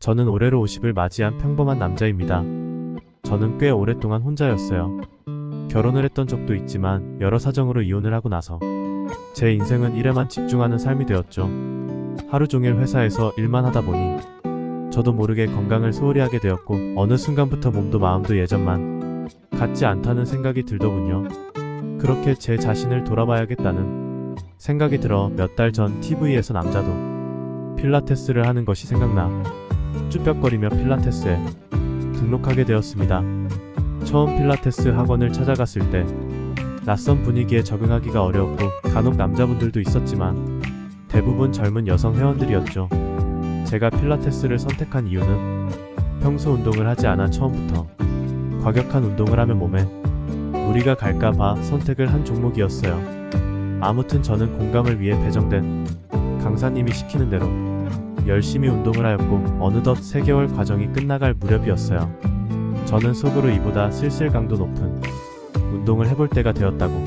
저는 올해로 50을 맞이한 평범한 남자입니다. 저는 꽤 오랫동안 혼자였어요. 결혼을 했던 적도 있지만 여러 사정으로 이혼을 하고 나서 제 인생은 일에만 집중하는 삶이 되었죠. 하루 종일 회사에서 일만 하다 보니 저도 모르게 건강을 소홀히 하게 되었고 어느 순간부터 몸도 마음도 예전만 같지 않다는 생각이 들더군요. 그렇게 제 자신을 돌아봐야겠다는 생각이 들어 몇 달 전 TV에서 남자도 필라테스를 하는 것이 생각나 쭈뼛거리며 필라테스에 등록하게 되었습니다. 처음 필라테스 학원을 찾아갔을 때 낯선 분위기에 적응하기가 어려웠고 간혹 남자분들도 있었지만 대부분 젊은 여성 회원들이었죠. 제가 필라테스를 선택한 이유는 평소 운동을 하지 않아 처음부터 과격한 운동을 하면 몸에 무리가 갈까봐 선택을 한 종목이었어요. 아무튼 저는 공감을 위해 배정된 강사님이 시키는 대로 열심히 운동을 하였고 어느덧 3개월 과정이 끝나갈 무렵이었어요. 저는 속으로 이보다 슬슬 강도 높은 운동을 해볼 때가 되었다고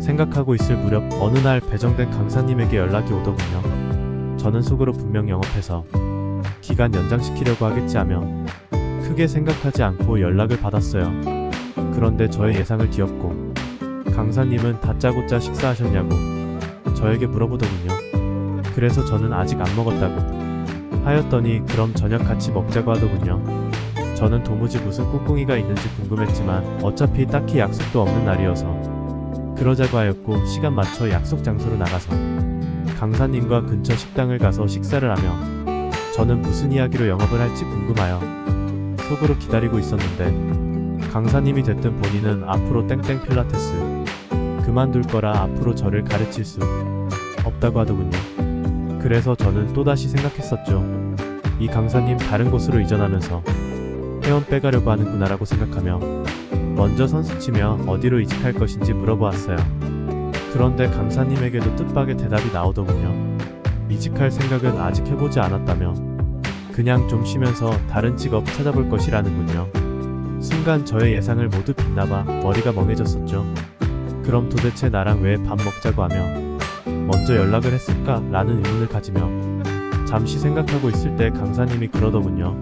생각하고 있을 무렵 어느 날 배정된 강사님에게 연락이 오더군요. 저는 속으로 분명 영업해서 기간 연장시키려고 하겠지 하며 크게 생각하지 않고 연락을 받았어요. 그런데 저의 예상을 뒤엎고 강사님은 다짜고짜 식사하셨냐고 저에게 물어보더군요. 그래서 저는 아직 안 먹었다고 하였더니 그럼 저녁 같이 먹자고 하더군요. 저는 도무지 무슨 꿍꿍이가 있는지 궁금했지만 어차피 딱히 약속도 없는 날이어서 그러자고 하였고 시간 맞춰 약속 장소로 나가서 강사님과 근처 식당을 가서 식사를 하며 저는 무슨 이야기로 영업을 할지 궁금하여 속으로 기다리고 있었는데 강사님이 됐든 본인은 앞으로 땡땡 필라테스 그만둘 거라 앞으로 저를 가르칠 수 없다고 하더군요. 그래서 저는 또다시 생각했었죠. 이 강사님 다른 곳으로 이전하면서 회원 빼가려고 하는구나 라고 생각하며 먼저 선수치며 어디로 이직할 것인지 물어보았어요. 그런데 강사님에게도 뜻밖의 대답이 나오더군요. 이직할 생각은 아직 해보지 않았다며 그냥 좀 쉬면서 다른 직업 찾아볼 것이라는군요. 순간 저의 예상을 모두 빗나봐 머리가 멍해졌었죠. 그럼 도대체 나랑 왜 밥 먹자고 하며 먼저 연락을 했을까? 라는 의문을 가지며 잠시 생각하고 있을 때 강사님이 그러더군요.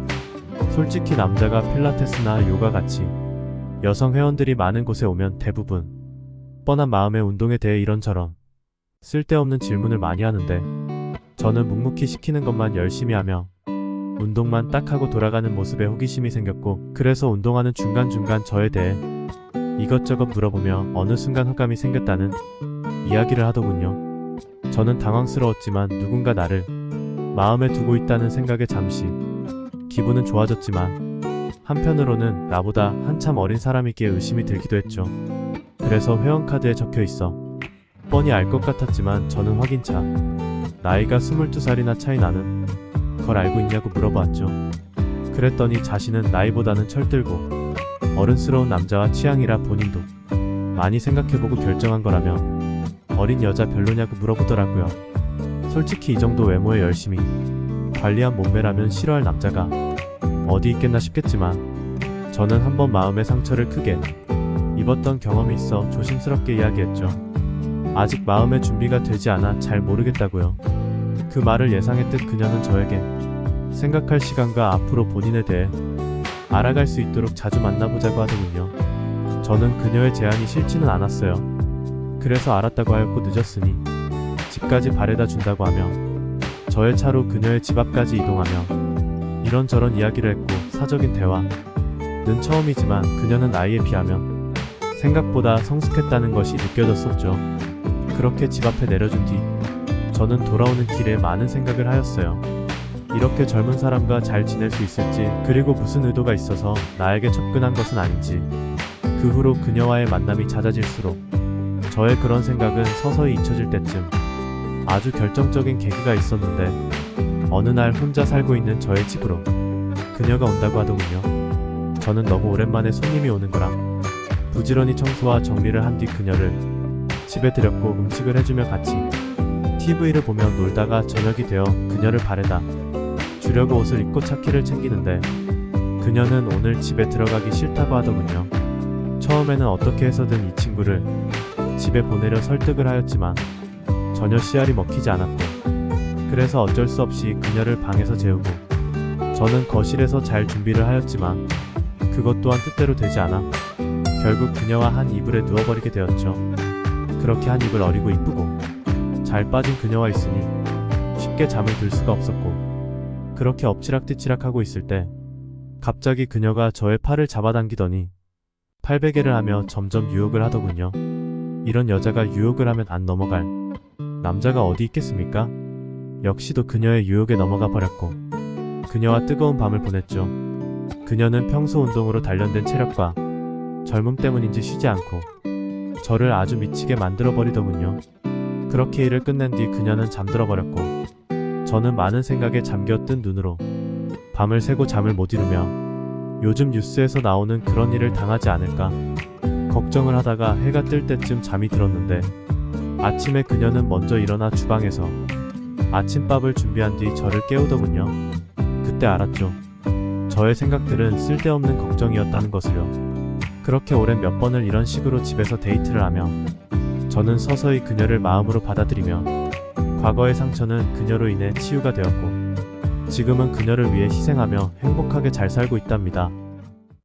솔직히 남자가 필라테스나 요가 같이 여성 회원들이 많은 곳에 오면 대부분 뻔한 마음의 운동에 대해 이런저런 쓸데없는 질문을 많이 하는데 저는 묵묵히 시키는 것만 열심히 하며 운동만 딱 하고 돌아가는 모습에 호기심이 생겼고 그래서 운동하는 중간중간 저에 대해 이것저것 물어보며 어느 순간 흑감이 생겼다는 이야기를 하더군요. 저는 당황스러웠지만 누군가 나를 마음에 두고 있다는 생각에 잠시 기분은 좋아졌지만 한편으로는 나보다 한참 어린 사람이기에 의심이 들기도 했죠. 그래서 회원카드에 적혀 있어 뻔히 알 것 같았지만 저는 확인차 나이가 22살이나 차이 나는 걸 알고 있냐고 물어보았죠. 그랬더니 자신은 나이보다는 철들고 어른스러운 남자와 취향이라 본인도 많이 생각해보고 결정한 거라며 어린 여자 별로냐고 물어보더라고요. 솔직히 이 정도 외모에 열심히 관리한 몸매라면 싫어할 남자가 어디 있겠나 싶겠지만 저는 한번 마음의 상처를 크게 입었던 경험이 있어 조심스럽게 이야기했죠. 아직 마음의 준비가 되지 않아 잘 모르겠다고요. 그 말을 예상했듯 그녀는 저에게 생각할 시간과 앞으로 본인에 대해 알아갈 수 있도록 자주 만나보자고 하더군요. 저는 그녀의 제안이 싫지는 않았어요. 그래서 알았다고 하였고 늦었으니 집까지 바래다 준다고 하며 저의 차로 그녀의 집 앞까지 이동하며 이런저런 이야기를 했고 사적인 대화는 처음이지만 그녀는 나이에 비하며 생각보다 성숙했다는 것이 느껴졌었죠. 그렇게 집 앞에 내려준 뒤 저는 돌아오는 길에 많은 생각을 하였어요. 이렇게 젊은 사람과 잘 지낼 수 있을지 그리고 무슨 의도가 있어서 나에게 접근한 것은 아닌지 그 후로 그녀와의 만남이 잦아질수록 저의 그런 생각은 서서히 잊혀질 때쯤 아주 결정적인 계기가 있었는데 어느 날 혼자 살고 있는 저의 집으로 그녀가 온다고 하더군요. 저는 너무 오랜만에 손님이 오는 거라 부지런히 청소와 정리를 한 뒤 그녀를 집에 들였고 음식을 해주며 같이 TV를 보며 놀다가 저녁이 되어 그녀를 바래다 주려고 옷을 입고 차키를 챙기는데 그녀는 오늘 집에 들어가기 싫다고 하더군요. 처음에는 어떻게 해서든 이 친구를 집에 보내려 설득을 하였지만 전혀 씨알이 먹히지 않았고 그래서 어쩔 수 없이 그녀를 방에서 재우고 저는 거실에서 잘 준비를 하였지만 그것 또한 뜻대로 되지 않아 결국 그녀와 한 이불에 누워버리게 되었죠. 그렇게 한 이불 어리고 이쁘고 잘 빠진 그녀와 있으니 쉽게 잠을 들 수가 없었고, 그렇게 엎치락뒤치락하고 있을 때 갑자기 그녀가 저의 팔을 잡아당기더니 팔베개를 하며 점점 유혹을 하더군요. 이런 여자가 유혹을 하면 안 넘어갈 남자가 어디 있겠습니까? 역시도 그녀의 유혹에 넘어가 버렸고 그녀와 뜨거운 밤을 보냈죠. 그녀는 평소 운동으로 단련된 체력과 젊음 때문인지 쉬지 않고 저를 아주 미치게 만들어 버리더군요. 그렇게 일을 끝낸 뒤 그녀는 잠들어 버렸고 저는 많은 생각에 잠겨든 눈으로 밤을 새고 잠을 못 이루며 요즘 뉴스에서 나오는 그런 일을 당하지 않을까 걱정을 하다가 해가 뜰 때쯤 잠이 들었는데, 아침에 그녀는 먼저 일어나 주방에서 아침밥을 준비한 뒤 저를 깨우더군요. 그때 알았죠. 저의 생각들은 쓸데없는 걱정이었다는 것을요. 그렇게 오랜 몇 번을 이런 식으로 집에서 데이트를 하며 저는 서서히 그녀를 마음으로 받아들이며 과거의 상처는 그녀로 인해 치유가 되었고 지금은 그녀를 위해 희생하며 행복하게 잘 살고 있답니다.